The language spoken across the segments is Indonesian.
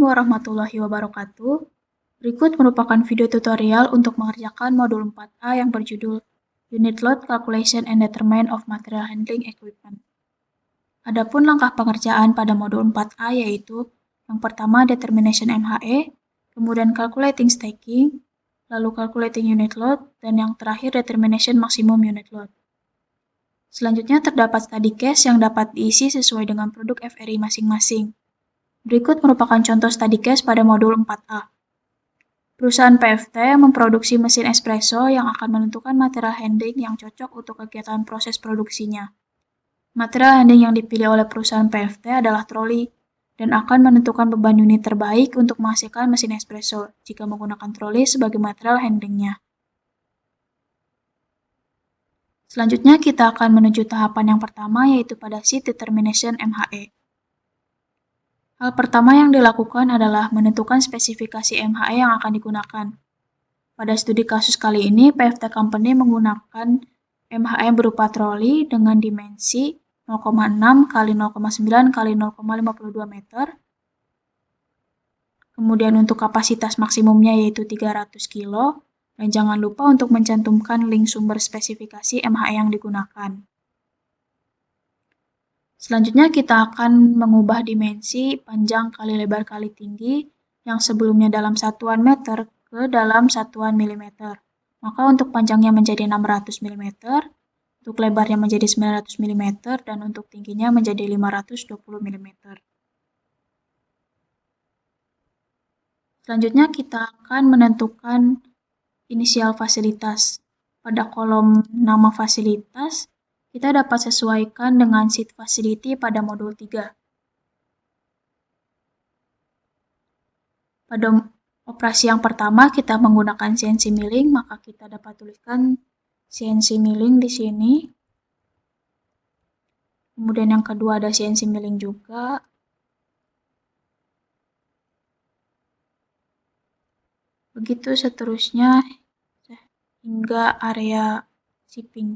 Assalamualaikum warahmatullahi wabarakatuh. Berikut merupakan video tutorial untuk mengerjakan modul 4A yang berjudul Unit Load Calculation and Determination of Material Handling Equipment. Adapun langkah pengerjaan pada modul 4A yaitu yang pertama Determination MHE, kemudian Calculating Stacking, lalu Calculating Unit Load, dan yang terakhir Determination Maximum Unit Load. Selanjutnya terdapat study case yang dapat diisi sesuai dengan produk FRI masing-masing. Berikut merupakan contoh study case pada modul 4A. Perusahaan PFT memproduksi mesin espresso yang akan menentukan material handling yang cocok untuk kegiatan proses produksinya. Material handling yang dipilih oleh perusahaan PFT adalah troli dan akan menentukan beban unit terbaik untuk menghasilkan mesin espresso jika menggunakan troli sebagai material handlingnya. Selanjutnya kita akan menuju tahapan yang pertama yaitu pada sheet determination MHE. Hal pertama yang dilakukan adalah menentukan spesifikasi MHE yang akan digunakan. Pada studi kasus kali ini, PFT Company menggunakan MHE berupa troli dengan dimensi 0,6 x 0,9 x 0,52 meter. Kemudian untuk kapasitas maksimumnya yaitu 300 kg. Dan jangan lupa untuk mencantumkan link sumber spesifikasi MHE yang digunakan. Selanjutnya kita akan mengubah dimensi panjang kali lebar kali tinggi yang sebelumnya dalam satuan meter ke dalam satuan milimeter. Maka untuk panjangnya menjadi 600 mm, untuk lebarnya menjadi 900 mm, dan untuk tingginya menjadi 520 mm. Selanjutnya kita akan menentukan inisial fasilitas. Pada kolom nama fasilitas, kita dapat sesuaikan dengan sheet facility pada modul 3. Pada operasi yang pertama kita menggunakan CNC milling, maka kita dapat tuliskan CNC milling di sini. Kemudian yang kedua ada CNC milling juga. Begitu seterusnya hingga area shipping.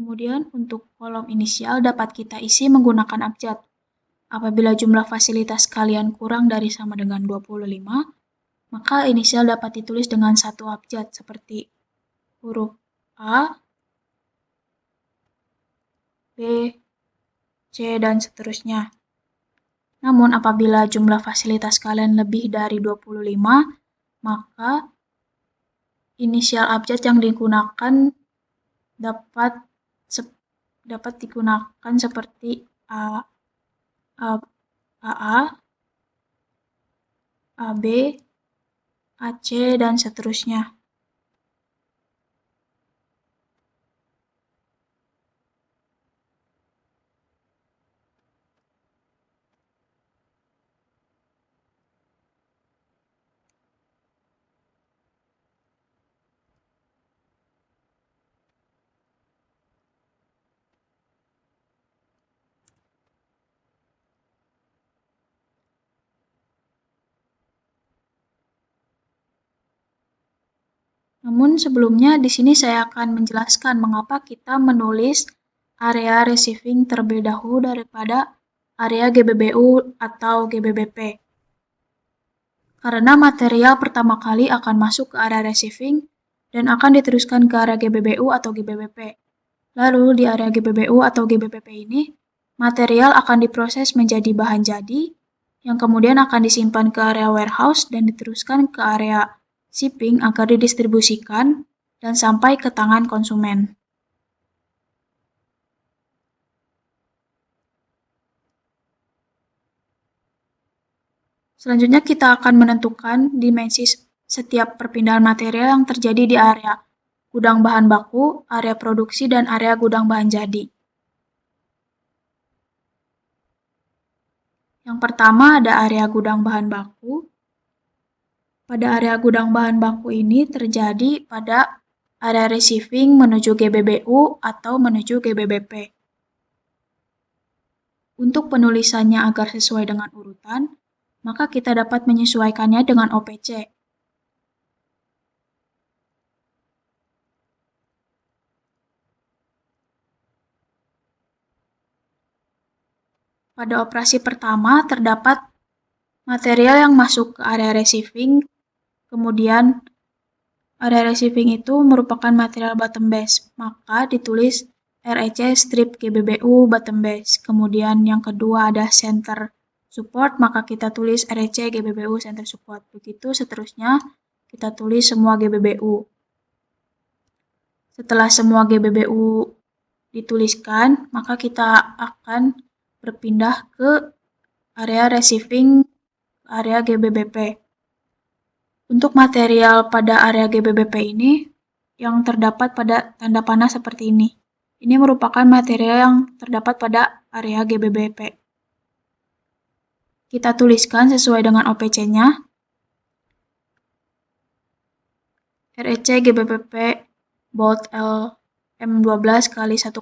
Kemudian untuk kolom inisial dapat kita isi menggunakan abjad. Apabila jumlah fasilitas kalian kurang dari sama dengan 25, maka inisial dapat ditulis dengan satu abjad seperti huruf A, B, C, dan seterusnya. Namun apabila jumlah fasilitas kalian lebih dari 25, maka inisial abjad yang digunakan dapat digunakan seperti AA, AB, AC, dan seterusnya. Namun sebelumnya di sini saya akan menjelaskan mengapa kita menulis area receiving terlebih dahulu daripada area GBBU atau GBBP. Karena material pertama kali akan masuk ke area receiving dan akan diteruskan ke area GBBU atau GBBP. Lalu di area GBBU atau GBBP ini, material akan diproses menjadi bahan jadi yang kemudian akan disimpan ke area warehouse dan diteruskan ke area shipping agar didistribusikan dan sampai ke tangan konsumen. Selanjutnya kita akan menentukan dimensi setiap perpindahan material yang terjadi di area gudang bahan baku, area produksi, dan area gudang bahan jadi. Yang pertama ada area gudang bahan baku. Pada area gudang bahan baku ini terjadi pada area receiving menuju GBBU atau menuju GBBP. Untuk penulisannya agar sesuai dengan urutan, maka kita dapat menyesuaikannya dengan OPC. Pada operasi pertama terdapat material yang masuk ke area receiving, kemudian area receiving itu merupakan material bottom base, maka ditulis REC strip GBBU bottom base. Kemudian yang kedua ada center support, maka kita tulis REC GBBU center support. Begitu seterusnya kita tulis semua GBBU. Setelah semua GBBU dituliskan, maka kita akan berpindah ke area receiving, area GBBP. Untuk material pada area GBBP ini yang terdapat pada tanda panah seperti ini. Ini merupakan material yang terdapat pada area GBBP. Kita tuliskan sesuai dengan OPC-nya. REC GBBP bolt LM12 kali 1,25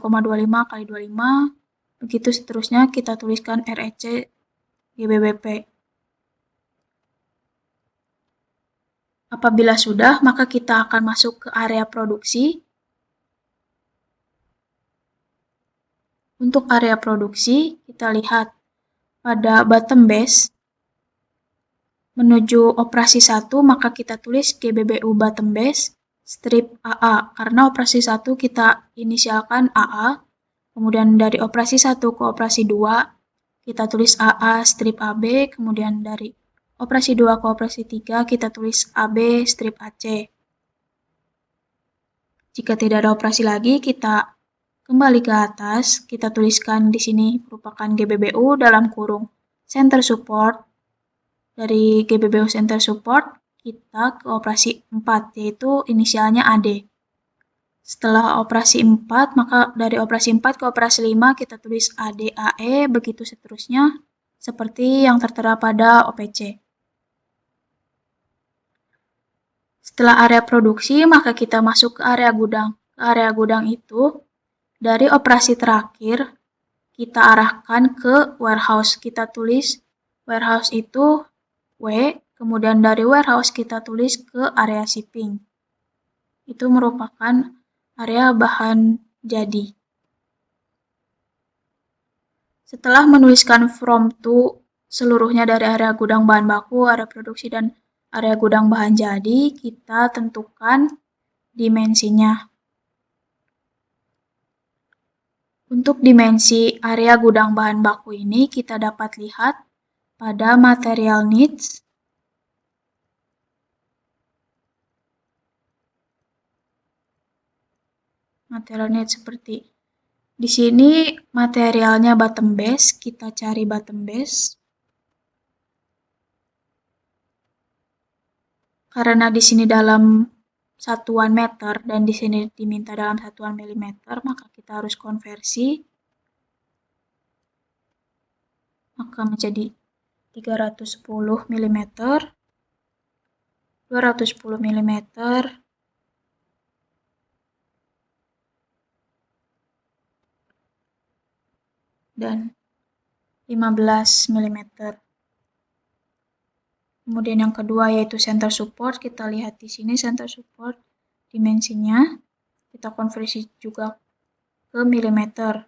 kali 25. Begitu seterusnya kita tuliskan REC GBBP. Apabila sudah, maka kita akan masuk ke area produksi. Untuk area produksi, kita lihat pada bottom base, menuju operasi 1, maka kita tulis GBBU bottom base strip AA, karena operasi 1 kita inisialkan AA, kemudian dari operasi 1 ke operasi 2, kita tulis AA strip AB, kemudian dari operasi 2 ke operasi 3, kita tulis AB strip AC. Jika tidak ada operasi lagi, kita kembali ke atas, kita tuliskan di sini merupakan GBBU dalam kurung center support. Dari GBBU center support, kita ke operasi 4, yaitu inisialnya AD. Setelah operasi 4, maka dari operasi 4 ke operasi 5, kita tulis ADAE, begitu seterusnya, seperti yang tertera pada OPC. Setelah area produksi, maka kita masuk ke area gudang. Ke area gudang itu, dari operasi terakhir, kita arahkan ke warehouse. Kita tulis warehouse itu W, kemudian dari warehouse kita tulis ke area shipping. Itu merupakan area bahan jadi. Setelah menuliskan from to seluruhnya dari area gudang bahan baku, area produksi, dan area gudang bahan jadi, kita tentukan dimensinya. Untuk dimensi area gudang bahan baku ini kita dapat lihat pada material needs. Material needs seperti di sini materialnya bottom base, kita cari bottom base. Karena di sini dalam satuan meter dan di sini diminta dalam satuan milimeter, maka kita harus konversi. Maka menjadi 310 mm, 210 mm, dan 15 mm. Kemudian yang kedua yaitu center support, kita lihat di sini center support dimensinya, kita konversi juga ke milimeter,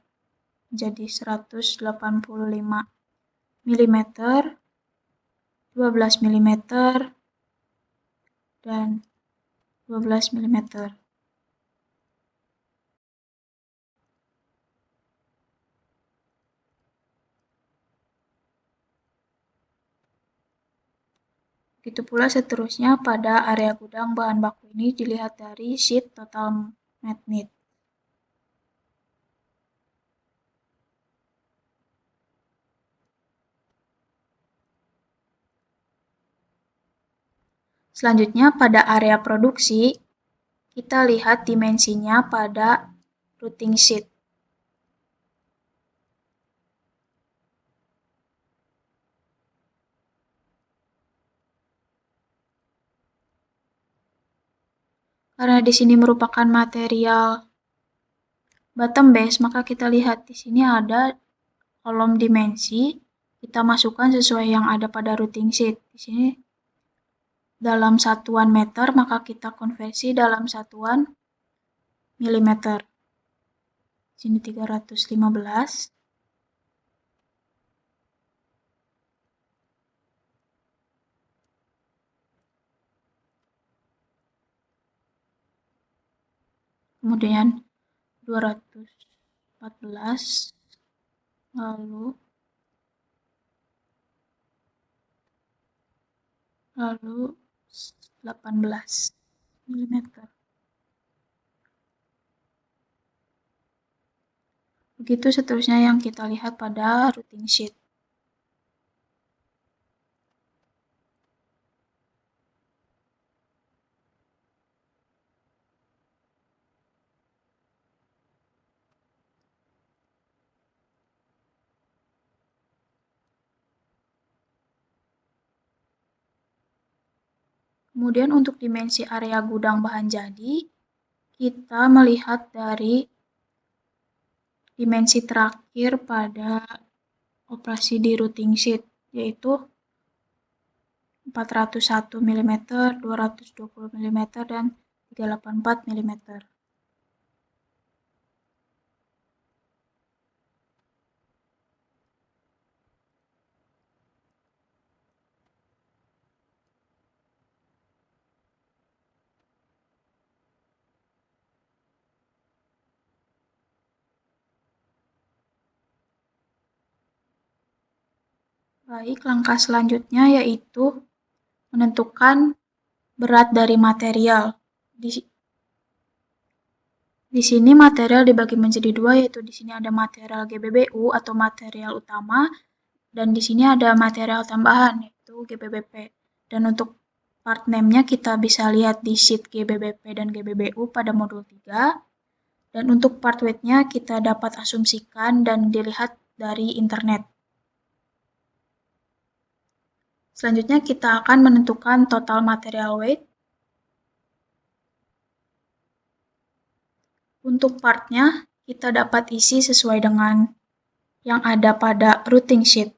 jadi 185 mm, 12 mm, dan 12 mm. Begitu pula seterusnya pada area gudang bahan baku ini dilihat dari sheet total mat need. Selanjutnya pada area produksi, kita lihat dimensinya pada routing sheet. Karena di sini merupakan material bottom base, maka kita lihat di sini ada kolom dimensi kita masukkan sesuai yang ada pada routing sheet. Di sini dalam satuan meter, maka kita konversi dalam satuan milimeter. Di sini 315. Kemudian 214, lalu 18 mm. Begitu seterusnya yang kita lihat pada routing sheet. Kemudian untuk dimensi area gudang bahan jadi, kita melihat dari dimensi terakhir pada operasi di routing sheet, yaitu 401 mm, 220 mm, dan 384 mm. Baik, langkah selanjutnya yaitu menentukan berat dari material. Di sini material dibagi menjadi dua, yaitu di sini ada material GBBU atau material utama, dan di sini ada material tambahan, yaitu GBBP. Dan untuk part name-nya kita bisa lihat di sheet GBBP dan GBBU pada modul 3. Dan untuk part weight-nya kita dapat asumsikan dan dilihat dari internet. Selanjutnya kita akan menentukan total material weight. Untuk part-nya kita dapat isi sesuai dengan yang ada pada routing sheet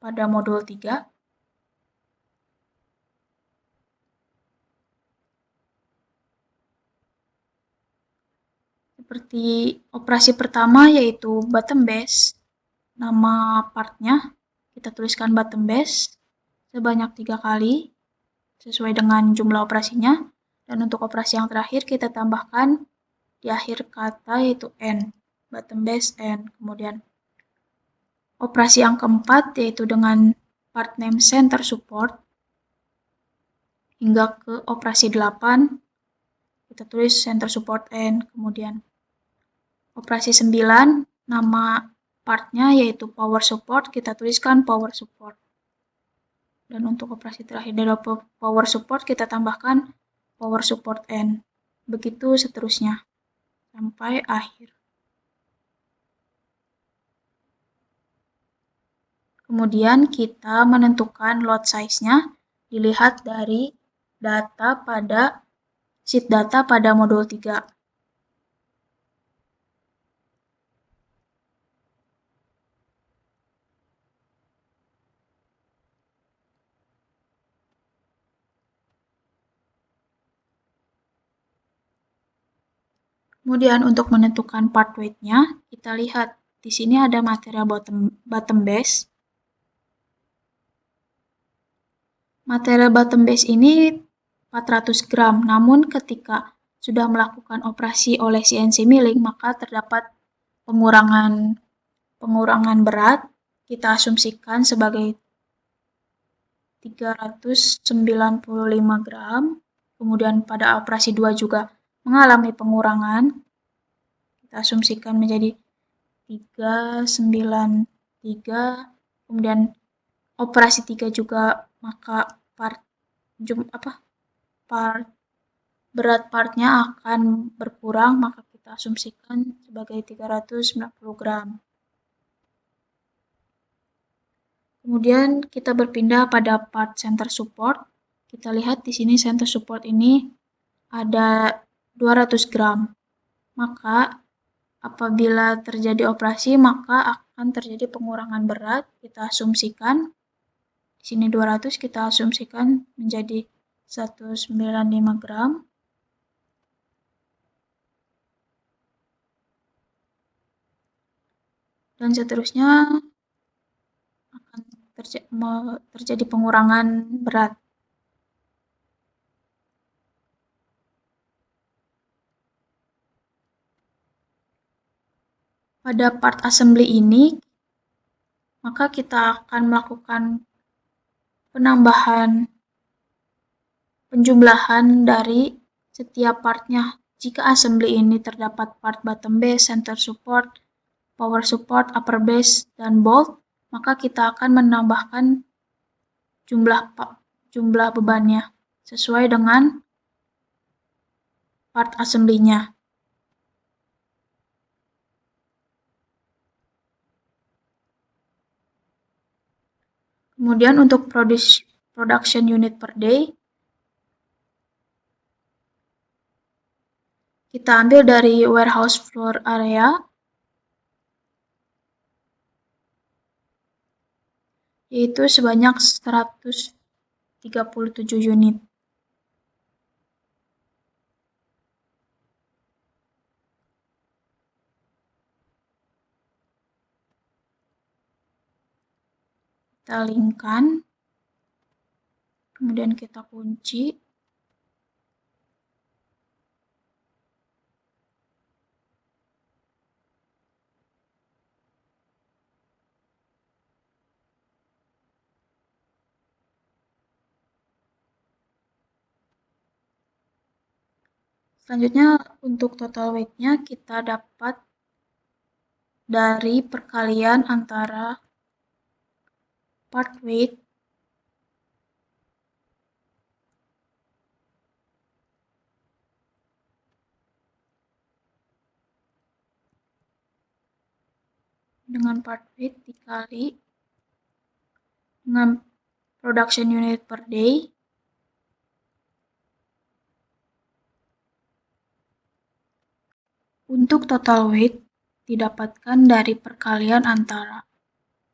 pada modul 3. Seperti operasi pertama yaitu bottom base. Nama partnya kita tuliskan bottom base sebanyak 3 kali sesuai dengan jumlah operasinya. Dan untuk operasi yang terakhir kita tambahkan di akhir kata yaitu N, bottom base N. Kemudian operasi yang keempat yaitu dengan part name center support hingga ke operasi 8 kita tulis center support N. Kemudian operasi 9 nama partnya yaitu power support, kita tuliskan power support. Dan untuk operasi terakhir dari power support kita tambahkan power support N. Begitu seterusnya sampai akhir. Kemudian kita menentukan load size-nya dilihat dari data pada sheet data pada modul 3. Kemudian untuk menentukan part weight-nya, kita lihat di sini ada material bottom base. Material bottom base ini 400 gram, namun ketika sudah melakukan operasi oleh CNC milling, maka terdapat pengurangan berat, kita asumsikan sebagai 395 gram. Kemudian pada operasi 2 juga mengalami pengurangan, kita asumsikan menjadi 393. Kemudian operasi 3 juga maka berat partnya akan berkurang, maka kita asumsikan sebagai 390 gram. Kemudian kita berpindah pada part center support. Kita lihat di sini center support ini ada 200 gram. Maka apabila terjadi operasi, maka akan terjadi pengurangan berat. Kita asumsikan di sini 200, kita asumsikan menjadi 195 gram. Dan seterusnya akan terjadi pengurangan berat. Pada part assembly ini, maka kita akan melakukan penjumlahan dari setiap partnya. Jika assembly ini terdapat part bottom base, center support, power support, upper base, dan bolt, maka kita akan menambahkan jumlah bebannya sesuai dengan part assembly-nya. Kemudian untuk production unit per day, kita ambil dari warehouse floor area, yaitu sebanyak 137 unit. Kita linkkan, kemudian kita kunci. Selanjutnya untuk total weight-nya kita dapat dari perkalian antara part weight dengan part weight dikali dengan production unit per day untuk total weight didapatkan dari perkalian antara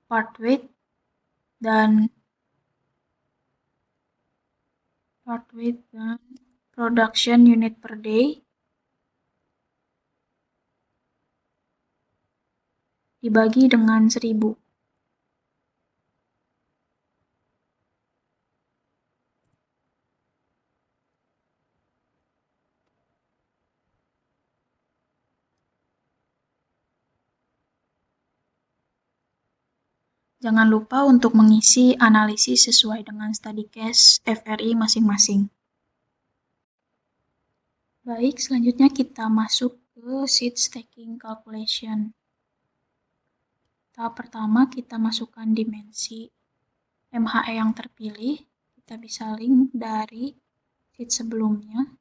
part weight dan production unit per day dibagi dengan 1000. Jangan lupa untuk mengisi analisis sesuai dengan study case FRI masing-masing. Baik, selanjutnya kita masuk ke sheet stacking calculation. Tahap pertama, kita masukkan dimensi MHE yang terpilih. Kita bisa link dari sheet sebelumnya.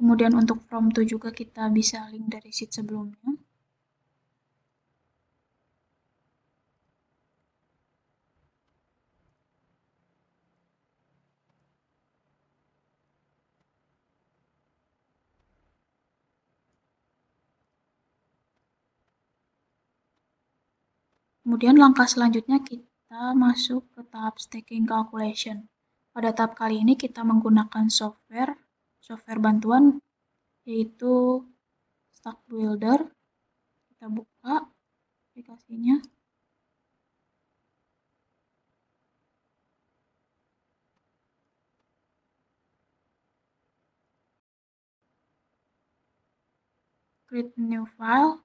Kemudian untuk from to juga kita bisa link dari sheet sebelumnya. Kemudian langkah selanjutnya kita masuk ke tahap stacking calculation. Pada tahap kali ini kita menggunakan software bantuan yaitu Stack Builder. Kita buka aplikasinya. Create new file.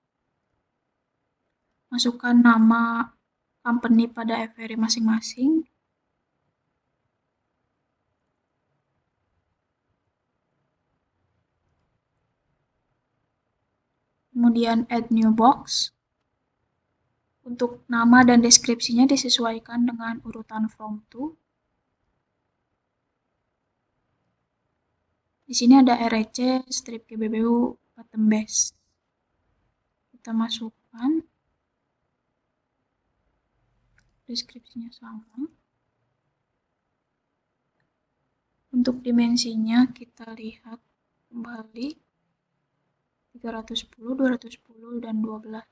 Masukkan nama company pada FRI masing-masing. Kemudian add new box. Untuk nama dan deskripsinya disesuaikan dengan urutan from to. Di sini ada REC, strip GBBU, bottom base. Kita masukkan. Deskripsinya sama. Untuk dimensinya kita lihat kembali. 310, 210, dan 12.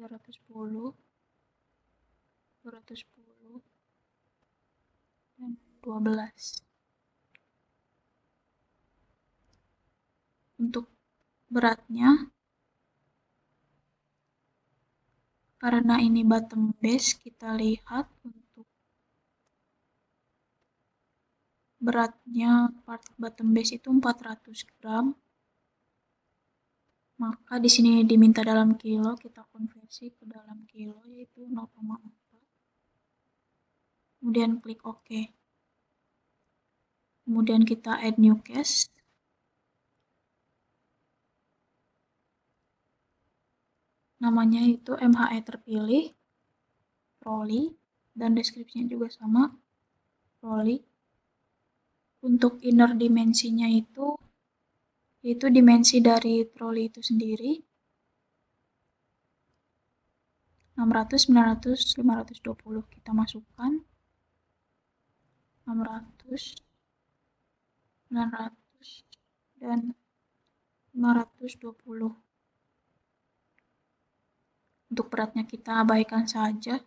310, 210, dan 12. Untuk beratnya, karena ini bottom base, kita lihat untuk beratnya part bottom base itu 400 gram. Maka di sini diminta dalam kilo, kita konversi ke dalam kilo yaitu 0,4. Kemudian klik OK. Kemudian kita add new case. Namanya itu MHE terpilih, trolley, dan deskripsinya juga sama, trolley. Untuk inner dimensinya itu yaitu dimensi dari trolley itu sendiri 600, 900, 520. Kita masukkan 600, 900, dan 520. Untuk beratnya kita abaikan saja,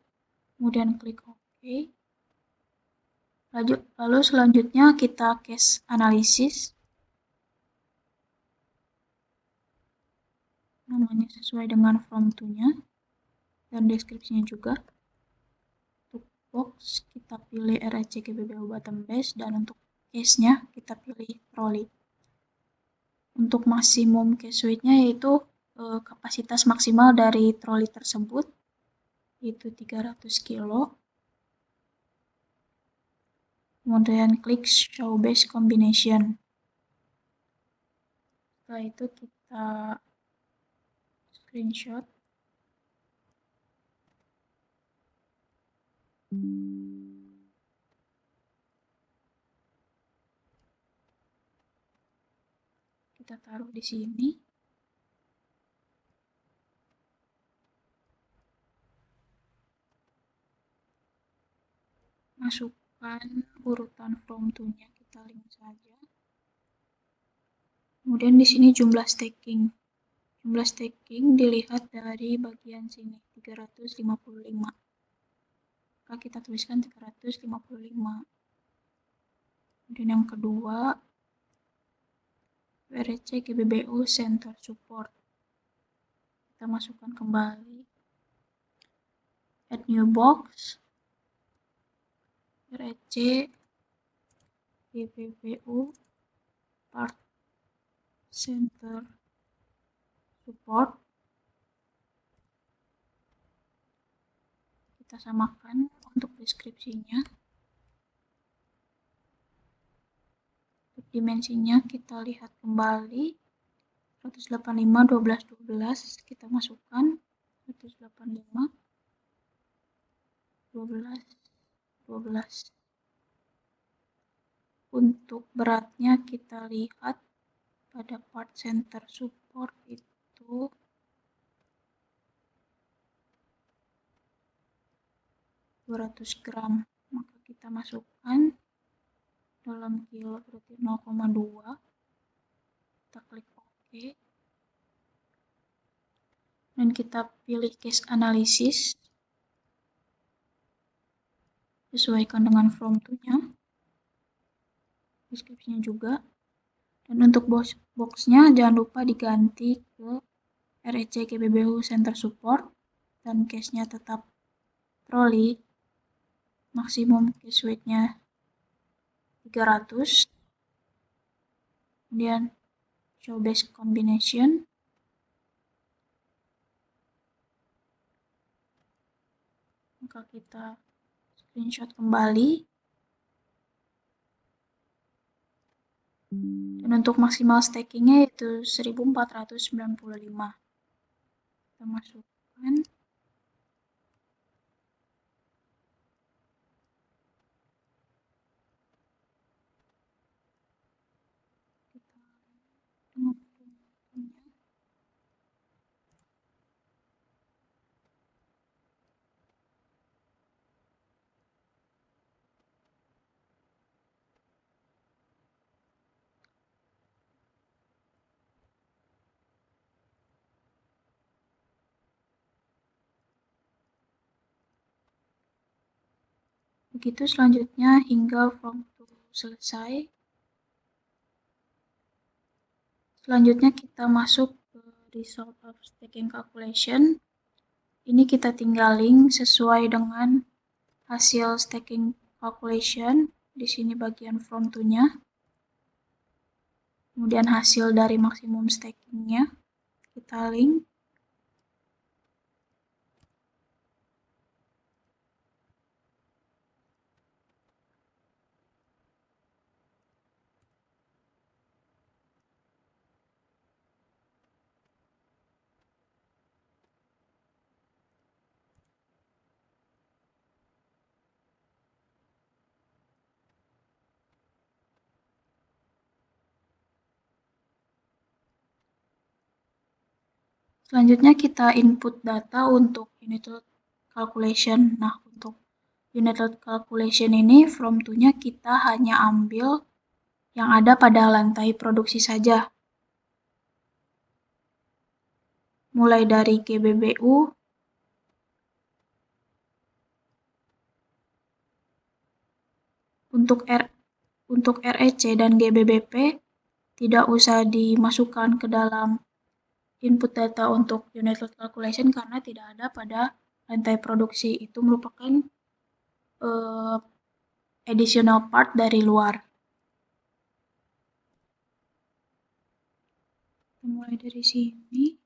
kemudian klik OK. Lalu selanjutnya kita case analisis. Namanya sesuai dengan form 2-nya dan deskripsinya juga. Untuk box kita pilih REC GBBU bottom base dan untuk case-nya kita pilih trolley. Untuk maksimum case weight-nya yaitu kapasitas maksimal dari trolley tersebut yaitu 300 kilo. Kemudian klik show base combination. Setelah itu kita screenshot. Kita taruh di sini. Masukkan urutan from to-nya, kita link saja. Kemudian di sini jumlah staking. Jumlah staking dilihat dari bagian sini, 355. Maka kita tuliskan 355. Kemudian yang kedua, REC GBBU Center Support. Kita masukkan kembali. Add new box. REC GBBU Part Center Support. Kita samakan untuk deskripsinya. Untuk dimensinya kita lihat kembali 185, 12, 12. Kita masukkan 185, 12, 12. Untuk beratnya kita lihat pada part center support itu 200 gram. Maka kita masukkan dalam kilo berarti 0,2. Kita klik OK. Dan kita pilih case analisis. Sesuaikan dengan form 2-nya. Deskripsinya juga. Dan untuk box-nya jangan lupa diganti ke REC GBBU Center Support dan case-nya tetap trolley. Maksimum case weight-nya 300. Kemudian show base combination. Maka kita screenshot kembali. Dan untuk maksimal stakingnya yaitu 1495. Kita masukkan. Begitu selanjutnya hingga from to selesai. Selanjutnya kita masuk ke result of stacking calculation. Ini kita tinggal link sesuai dengan hasil stacking calculation. Di sini bagian from to-nya. Kemudian hasil dari maksimum stacking-nya kita link. Selanjutnya kita input data untuk unit load calculation. Nah, untuk unit load calculation ini from to-nya kita hanya ambil yang ada pada lantai produksi saja. Mulai dari GBBU, untuk REC dan GBBP tidak usah dimasukkan ke dalam input data untuk unit load calculation karena tidak ada pada lantai produksi. Itu merupakan additional part dari luar. Mulai dari sini.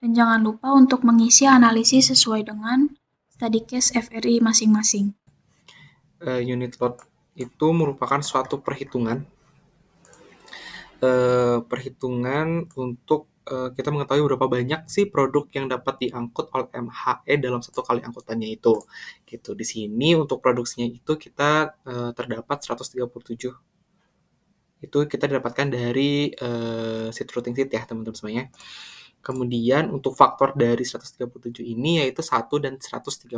Dan jangan lupa untuk mengisi analisis sesuai dengan study case FRI masing-masing. Unit load itu merupakan suatu perhitungan untuk kita mengetahui berapa banyak sih produk yang dapat diangkut oleh MHE dalam satu kali angkutannya itu. Gitu. Di sini untuk produksinya itu kita terdapat 137. Itu kita dapatkan dari seat routing seat ya teman-teman semuanya. Kemudian untuk faktor dari 137 ini yaitu 1 dan 137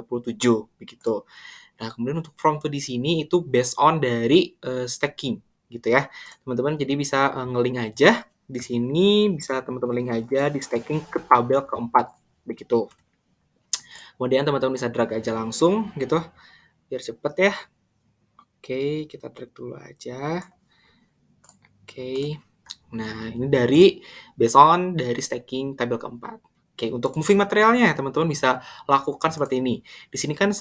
begitu. Nah, kemudian untuk from to di sini itu based on dari stacking gitu ya. Teman-teman jadi bisa nge-link aja di sini, bisa teman-teman link aja di stacking ke tabel keempat begitu. Kemudian teman-teman bisa drag aja langsung gitu biar cepet ya. Oke, kita drag dulu aja. Oke. Nah, ini dari based on dari stacking tabel keempat. Oke, untuk moving materialnya teman-teman bisa lakukan seperti ini. Di sini kan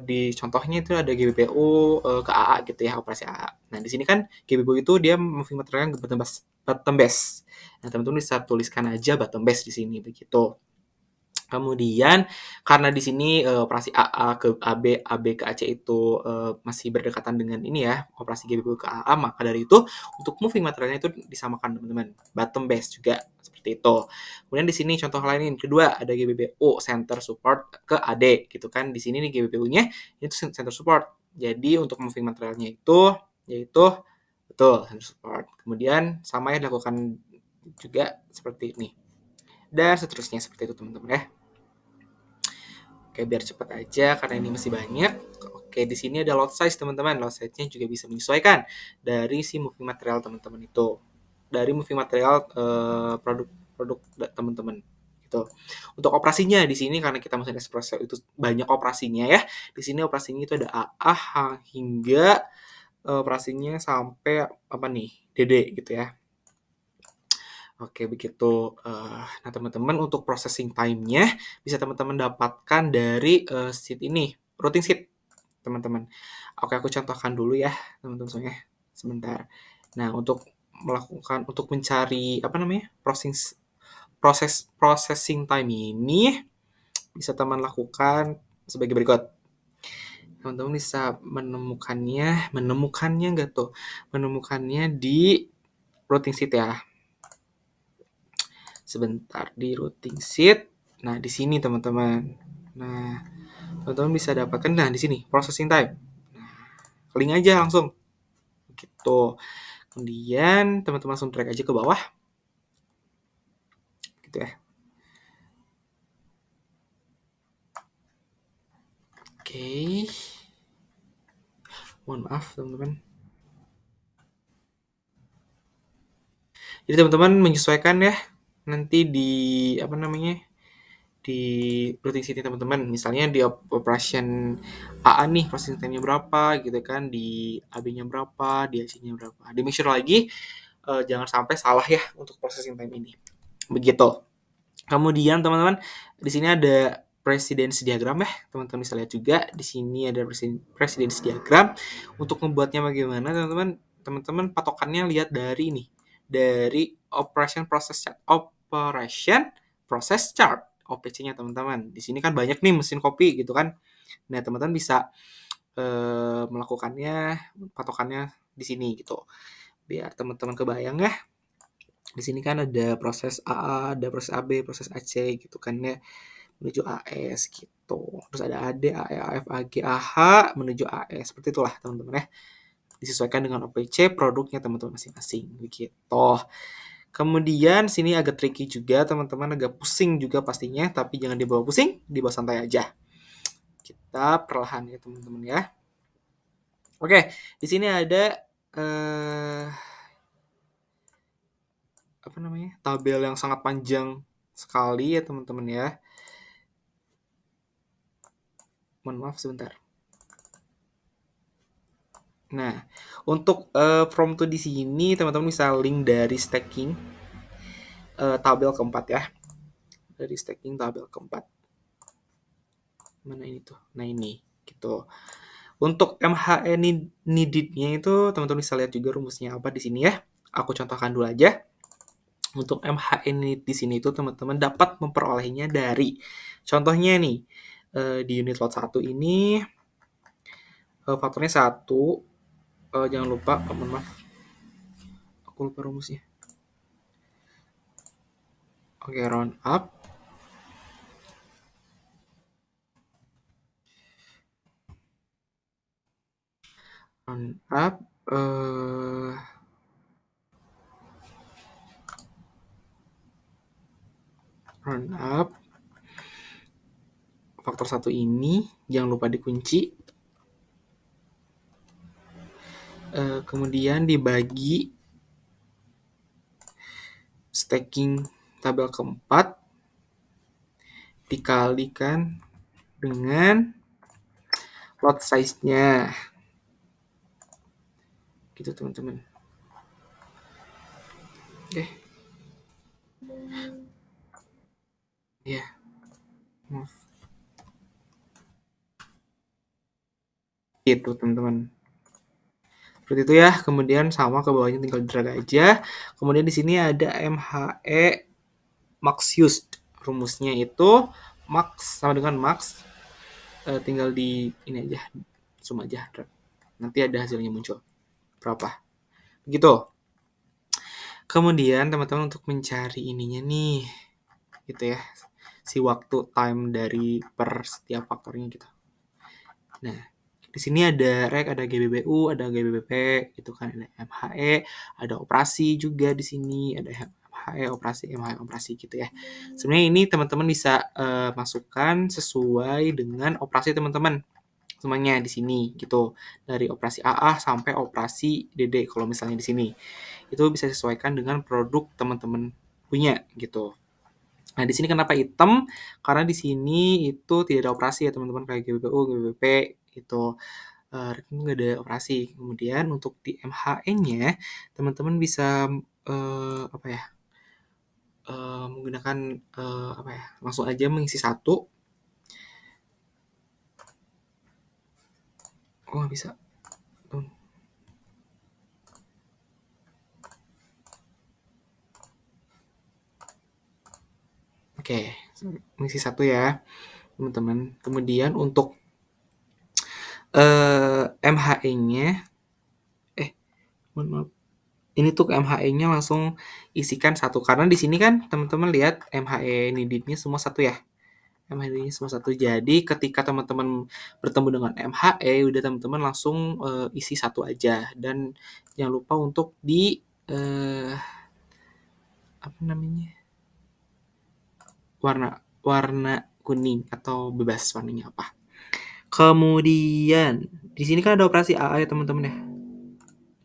di contohnya itu ada GBPU ke AA gitu ya, operasi AA. Nah, di sini kan GBPU itu dia moving materialnya bottom base. Nah, teman-teman bisa tuliskan aja bottom base di sini begitu. Kemudian karena di sini operasi AA ke AB, AB ke AC itu masih berdekatan dengan ini ya, operasi GBPU ke AA, maka dari itu untuk moving materialnya itu disamakan teman-teman. Bottom base juga seperti itu. Kemudian di sini contoh lain kedua ada GBPU center support ke AD gitu kan. Di sini nih GBPU-nya itu center support. Jadi untuk moving materialnya itu yaitu betul center support. Kemudian sama ya dilakukan juga seperti ini. Dan seterusnya seperti itu teman-teman ya. Oke, biar cepat aja karena ini masih banyak. Oke, di sini ada lot size teman-teman. Lot size-nya juga bisa menyesuaikan dari si moving material teman-teman itu. Dari moving material produk teman-teman gitu. Untuk operasinya di sini karena kita mesin espresso itu banyak operasinya ya. Di sini operasinya itu ada AA hingga operasinya sampai apa nih? DD gitu ya. Oke, begitu. Nah, teman-teman untuk processing time-nya bisa teman-teman dapatkan dari sheet ini, routing sheet, teman-teman. Oke, aku contohkan dulu ya, teman-teman semuanya. Sebentar. Nah, untuk mencari apa namanya? Processing time ini bisa teman lakukan sebagai berikut. Teman-teman bisa menemukannya nggak tuh? Menemukannya di routing sheet ya. Sebentar, di routing sheet. Nah, di sini teman-teman. Nah, teman-teman bisa dapatkan, nah di sini, processing time. Nah, klik aja langsung. Gitu. Kemudian, teman-teman langsung drag aja ke bawah. Gitu ya. Oke. Mohon maaf, teman-teman. Jadi teman-teman menyesuaikan ya nanti di apa namanya di routing sheet teman-teman. Misalnya di operation AA nih processing time-nya berapa gitu kan, di AB-nya berapa, di AC-nya berapa. Di make sure lagi jangan sampai salah ya untuk processing time ini. Begitu. Kemudian teman-teman di sini ada presence diagram ya, teman-teman bisa lihat juga di sini ada presence diagram. Untuk membuatnya bagaimana teman-teman? Teman-teman patokannya lihat dari ini, dari operation process chart OPC-nya teman-teman. Di sini kan banyak nih mesin kopi gitu kan. Nah, teman-teman bisa melakukannya patokannya di sini gitu. Biar teman-teman kebayang ya. Di sini kan ada proses AA, ada proses AB, proses AC gitu kan ya, menuju AS gitu. Terus ada AD, AE, AF, AG, AH menuju AS. Seperti itulah teman-teman ya. Disesuaikan dengan OPC produknya teman-teman masing-masing begitu. Kemudian sini agak tricky juga teman-teman, agak pusing juga pastinya, tapi jangan dibawa pusing, dibawa santai aja. Kita perlahan ya teman-teman ya. Oke, di sini ada apa namanya? Tabel yang sangat panjang sekali ya teman-teman ya. Mohon maaf sebentar. Nah, untuk from to di sini teman-teman bisa link dari stacking tabel keempat ya. Dari stacking tabel keempat. Mana ini tuh? Nah ini gitu. Untuk MHE needed-nya itu teman-teman bisa lihat juga rumusnya apa di sini ya. Aku contohkan dulu aja. Untuk MHE need di sini itu teman-teman dapat memperolehnya dari contohnya nih di unit lot 1 ini faktornya 1. Jangan lupa, mohon maaf. Aku lupa rumusnya. Oke, round up. Round up. Round up. Faktor 1 ini jangan lupa dikunci. Kemudian dibagi stacking tabel keempat dikalikan dengan lot size-nya. Gitu teman-teman. Oke. Ya. Maaf. Gitu teman-teman. Seperti itu ya. Kemudian sama ke bawahnya tinggal drag aja. Kemudian di sini ada MHE max used. Rumusnya itu max sama dengan max. Tinggal di ini aja. Zoom aja. Drag. Nanti ada hasilnya muncul. Berapa? Gitu. Kemudian teman-teman untuk mencari ininya nih. Gitu ya. Si waktu time dari per setiap faktornya gitu. Nah, di sini ada rek, ada GBBU, ada GBBP, gitu kan, ada MHE, ada operasi juga di sini, ada MHE operasi, MHE operasi gitu ya. Sebenarnya ini teman-teman bisa masukkan sesuai dengan operasi teman-teman semuanya di sini gitu. Dari operasi AA sampai operasi DD kalau misalnya di sini. Itu bisa disesuaikan dengan produk teman-teman punya gitu. Nah, di sini kenapa hitam? Karena di sini itu tidak ada operasi ya teman-teman, kayak GBBU, GBBP itu nggak ada operasi. Kemudian untuk di MHE-nya teman-teman bisa apa ya? Menggunakan apa ya? Langsung aja mengisi satu. Oh, nggak bisa. Oke, mengisi satu ya teman-teman. Kemudian untuk MHE-nya mohon maaf, ini tuh MHE-nya langsung isikan satu, karena di sini kan teman-teman lihat MHE needed-nya semua satu ya. MHE-nya semua satu. Jadi ketika teman-teman bertemu dengan MHE, udah teman-teman langsung isi satu aja, dan jangan lupa untuk di apa namanya, warna kuning atau bebas warnanya apa. Kemudian di sini kan ada operasi AA ya teman-teman ya.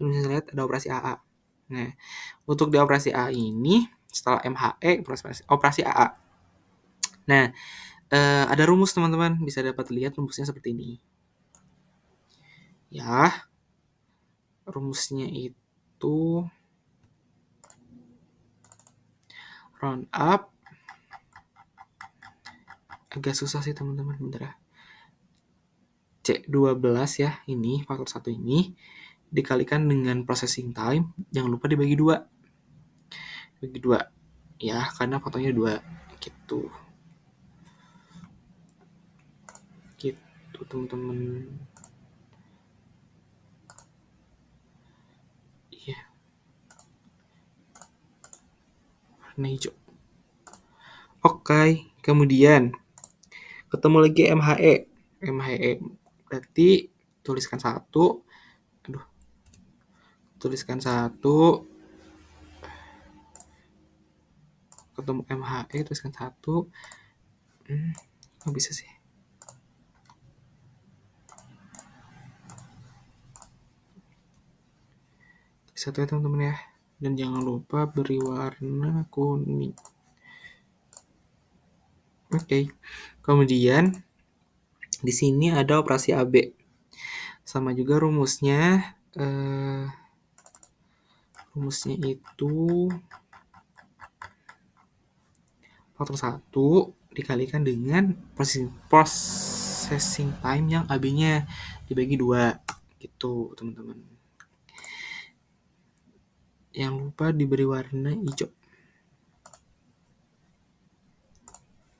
Bisa lihat ada operasi AA. Nah, untuk di operasi A ini setelah MHE operasi AA. Nah, ada rumus teman-teman, bisa dapat lihat rumusnya seperti ini. Ya, rumusnya itu round up. Agak susah sih teman-teman, bentar ya. C12 ya, ini faktor 1 ini dikalikan dengan processing time, jangan lupa dibagi 2. Bagi 2 ya, karena faktornya 2 gitu. Gitu teman-teman. Iya. Warna hijau. Oke, kemudian ketemu lagi MHE. MHE berarti tuliskan 1. Aduh. Tuliskan 1. Ketemu MHE, tuliskan 1. Kok bisa sih? Satu ya teman-teman ya. Dan jangan lupa beri warna kuning. Oke. Kemudian di sini ada operasi AB. Sama juga rumusnya. Rumusnya itu faktor 1 dikalikan dengan processing time yang AB-nya dibagi 2 gitu teman-teman. Yang lupa diberi warna hijau.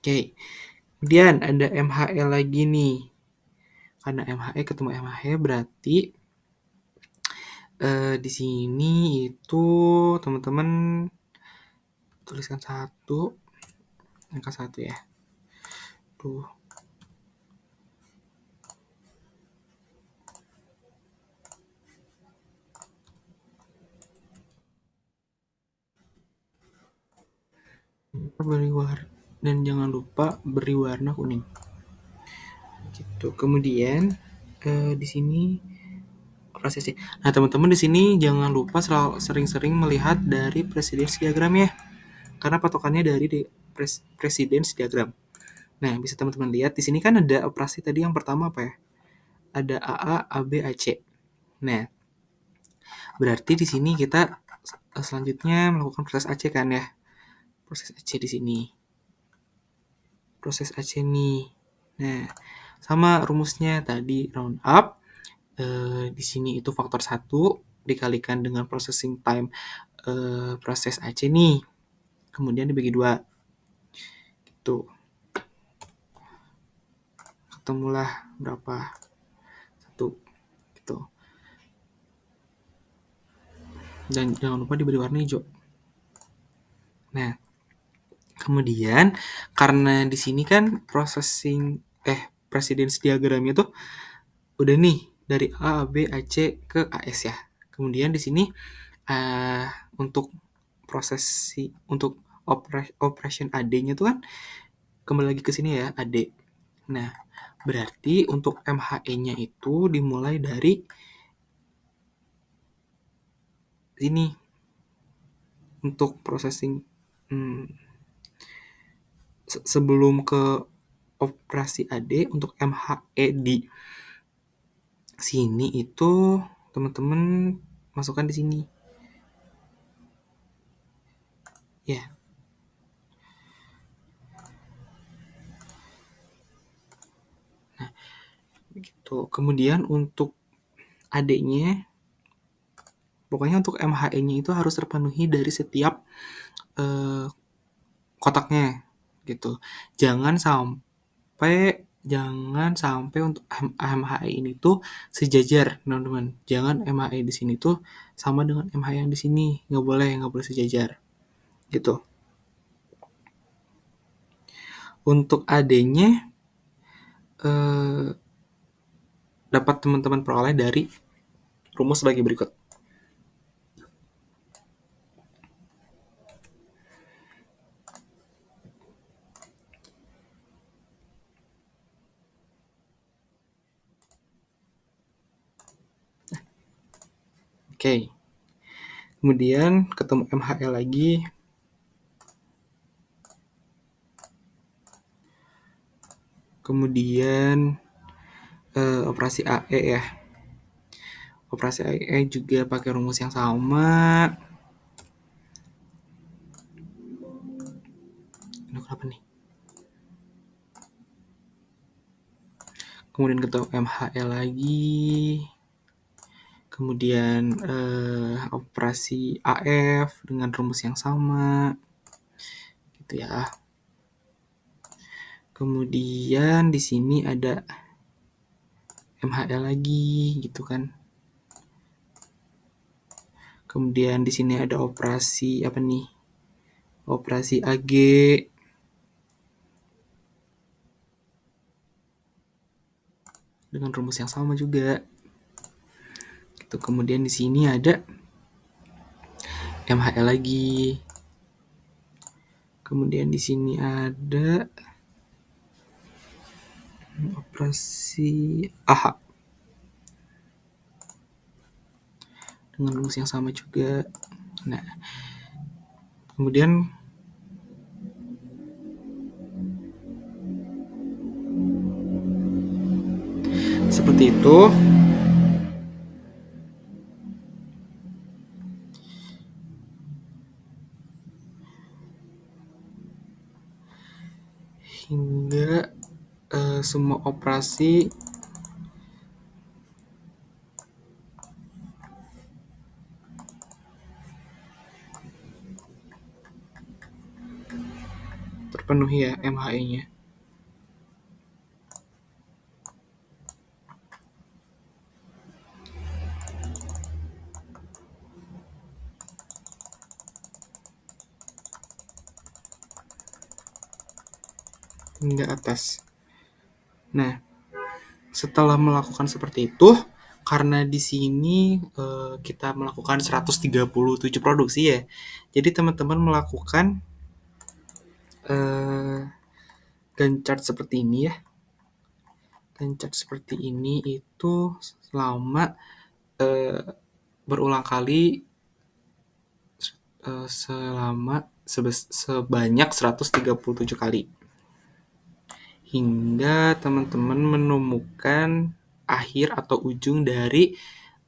Oke. Kemudian ada MHE lagi nih. Karena MHE ketemu MHE berarti di sini itu teman-teman tuliskan 1, angka 1 ya. Tuh. Beri warna, dan jangan lupa beri warna kuning. Gitu. Kemudian di sini prosesnya. Nah, teman-teman di sini jangan lupa sering-sering melihat dari presiden diagram ya. Karena patokannya dari presiden diagram. Nah, bisa teman-teman lihat di sini kan ada operasi tadi yang pertama apa ya? Ada AA, AB, AC. Nah, berarti di sini kita selanjutnya melakukan proses AC kan ya. Proses AC di sini. Proses AC nih. Nah, sama rumusnya tadi round up. Di sini itu faktor 1 dikalikan dengan processing time proses AC nih. Kemudian dibagi 2. Gitu. Ketemulah berapa? 1. Gitu. Dan jangan lupa diberi warna hijau. Nah, kemudian karena di sini kan precedence diagramnya tuh udah nih dari A, B, A, C ke AS ya. Kemudian di sini untuk untuk operation AD-nya tuh kan kembali lagi ke sini ya, AD. Nah, berarti untuk MHE-nya itu dimulai dari sini untuk processing sebelum ke operasi AD. Untuk MHE di sini itu teman-teman masukkan di sini ya. Nah, begitu. Kemudian untuk AD-nya, pokoknya untuk MHE-nya itu harus terpenuhi dari setiap kotaknya gitu. Jangan sampai jangan sampai untuk MHI ini tuh sejajar, teman-teman. Jangan MHI di sini tuh sama dengan MHI yang di sini, nggak boleh sejajar, gitu. Untuk AD-nya eh, dapat teman-teman peroleh dari rumus sebagai berikut. Oke. Kemudian ketemu MHL lagi. Kemudian operasi AE ya. Operasi AE juga pakai rumus yang sama. Aduh, kenapa nih? Kemudian ketemu MHL lagi. Kemudian operasi AF dengan rumus yang sama. Gitu ya. Kemudian di sini ada MHL lagi gitu kan. Kemudian di sini ada operasi apa nih? Operasi AG dengan rumus yang sama juga. Gitu. Kemudian di sini ada MHL lagi. Kemudian di sini ada operasi AH dengan rumus yang sama juga. Nah, kemudian seperti itu. Hingga semua operasi terpenuhi ya MHE-nya. Hingga atas. Nah, setelah melakukan seperti itu, karena di sini kita melakukan 137 produksi ya. Jadi teman-teman melakukan Gantt chart seperti ini ya. Gantt chart seperti ini itu selama berulang kali sebanyak 137 kali. Hingga teman-teman menemukan akhir atau ujung dari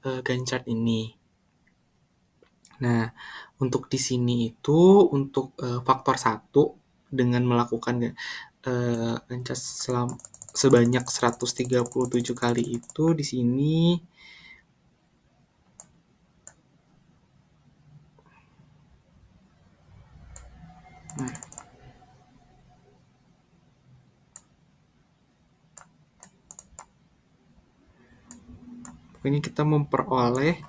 Gantt chart ini. Nah, untuk di sini itu untuk faktor 1 dengan melakukan Gantt chart sebanyak 137 kali itu di sini pokoknya kita memperoleh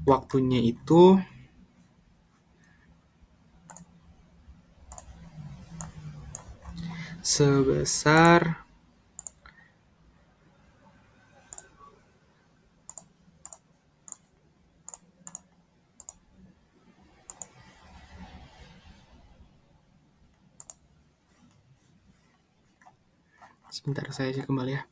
waktunya itu sebesar sebentar saya cek kembali ya.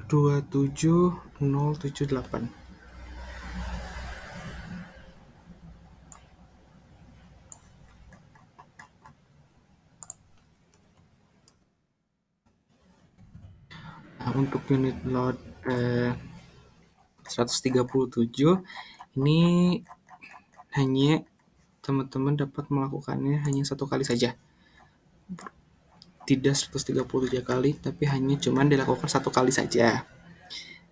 Dua 27078. Nah, untuk unit load 137 ini hanya teman-teman dapat melakukannya hanya 1 kali saja. Tidak 133 kali, tapi hanya cuman dilakukan 1 kali saja.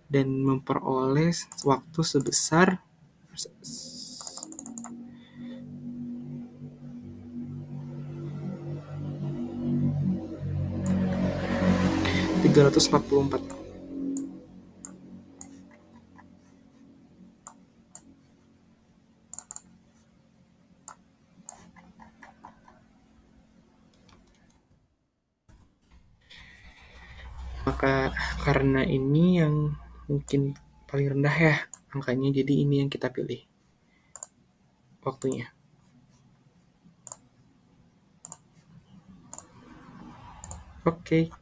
Dan memperoleh waktu sebesar 344. Maka karena ini yang mungkin paling rendah ya angkanya, jadi ini yang kita pilih waktunya. Oke.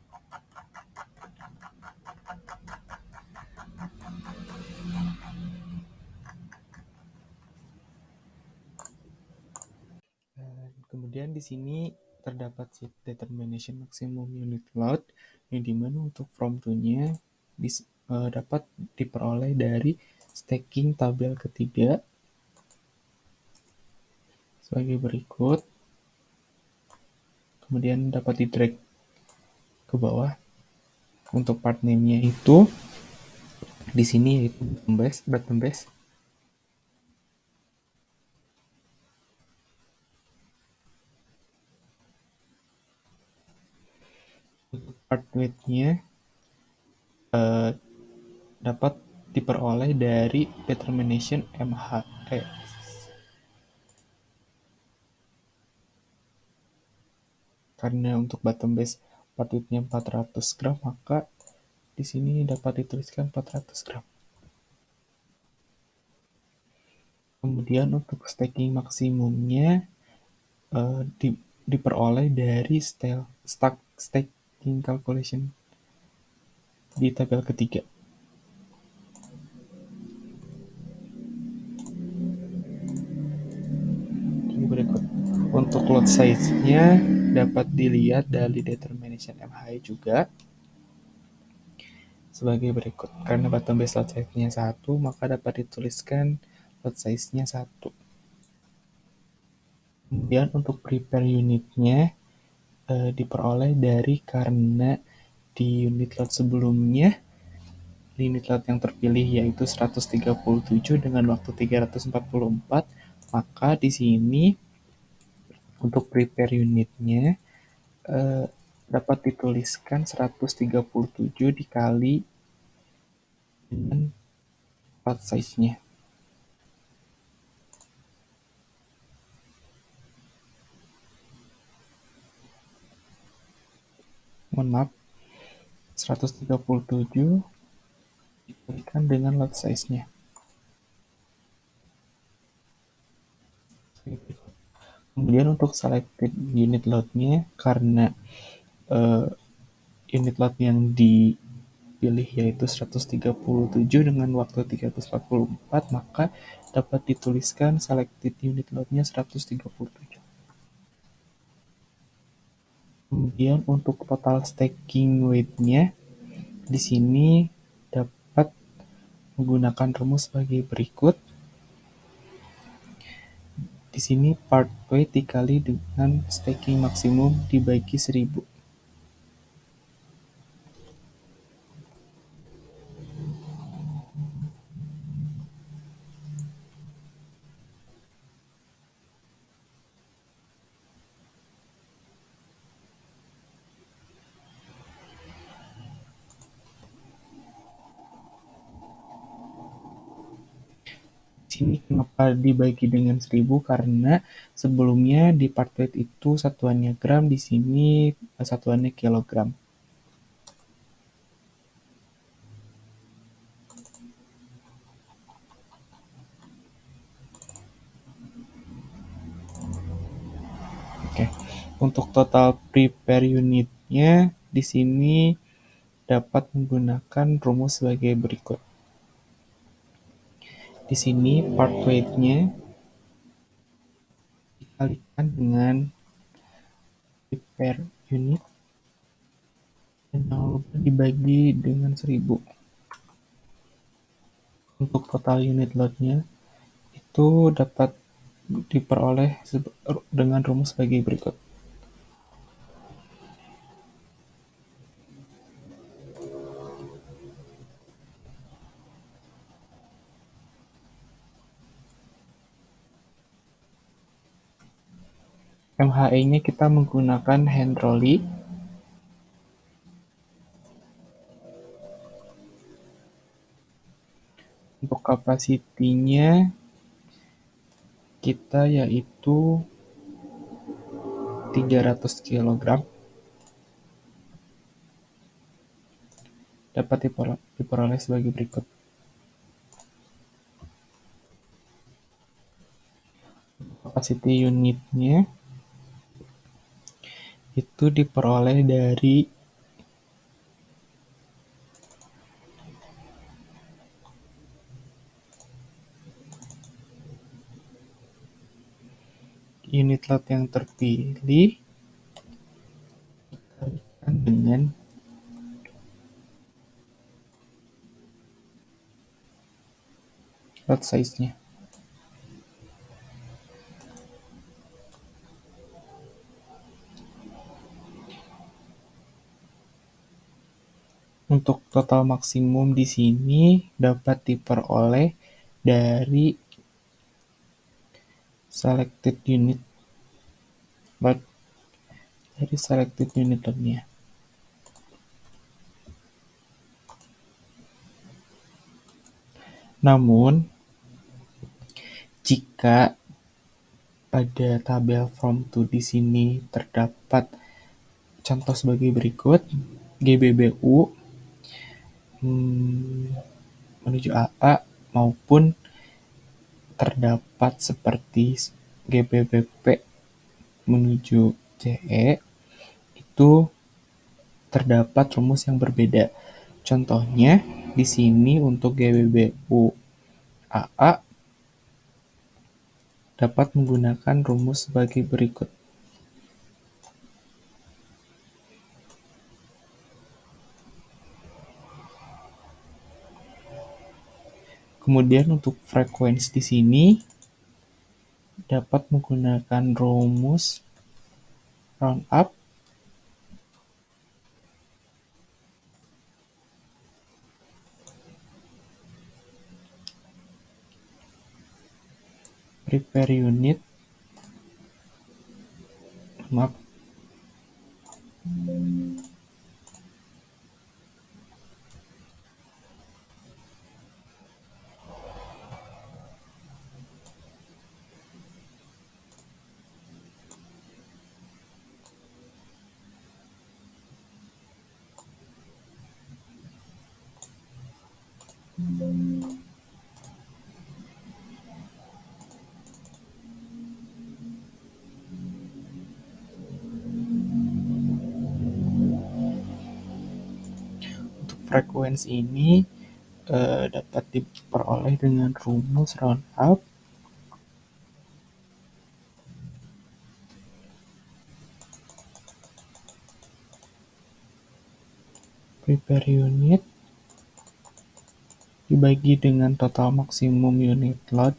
Kemudian di sini terdapat sheet determination maximum unit load, yang dimana untuk from to-nya dapat diperoleh dari stacking tabel ketiga sebagai berikut. Kemudian dapat di drag ke bawah. Untuk part name-nya itu di sini yaitu bottom base. Untuk part weight-nya dapat diperoleh dari determination MHE. Karena untuk bottom base part weight-nya 400 gram, maka di sini dapat dituliskan 400 gram. Kemudian untuk stacking maksimumnya diperoleh dari stacking calculation di tabel ketiga. Berikut. Untuk lot size-nya dapat dilihat dari determination MHI juga sebagai berikut. Karena bottom base lot size-nya 1, maka dapat dituliskan lot size-nya 1. Kemudian untuk prepare unit-nya diperoleh dari karena di unit lot sebelumnya unit lot yang terpilih yaitu 137 dengan waktu 344, maka di sini untuk prepare unitnya dapat dituliskan 137 dikali dengan part size-nya. Mohon maaf, 137 dikalikan dengan lot size-nya. Kemudian untuk selected unit load-nya, karena unit load yang dipilih yaitu 137 dengan waktu 344, maka dapat dituliskan selected unit load-nya 137. Kemudian untuk total stacking weight-nya, di sini dapat menggunakan rumus sebagai berikut. Di sini part weight dikali dengan stacking maksimum dibagi 1000. Sini kenapa dibagi dengan 1000? Karena sebelumnya di part weight itu satuannya gram, di sini satuannya kilogram. Oke. Untuk total prepare unitnya di sini dapat menggunakan rumus sebagai berikut. Di sini part weight-nya dikalikan dengan prepare unit dan jangan lupa dibagi dengan 1000. Untuk total unit load-nya itu dapat diperoleh dengan rumus sebagai berikut. MHE-nya kita menggunakan hand trolley. Untuk kapasitinya kita yaitu 300 kg, dapat diperoleh sebagai berikut. Capacity unitnya itu diperoleh dari unit lot yang terpilih dengan lot size-nya. Untuk total maksimum di sini dapat diperoleh dari selected unit lot-nya. Namun, jika pada tabel from to di sini terdapat contoh sebagai berikut, GBBU menuju AA maupun terdapat seperti GBBP menuju CE, itu terdapat rumus yang berbeda. Contohnya di sini untuk GBBU AA dapat menggunakan rumus sebagai berikut. Kemudian untuk frekuensi di sini dapat menggunakan rumus round up prepare unit, maaf, untuk frekuensi ini dapat diperoleh dengan rumus round up prepare unit dibagi dengan total maksimum unit load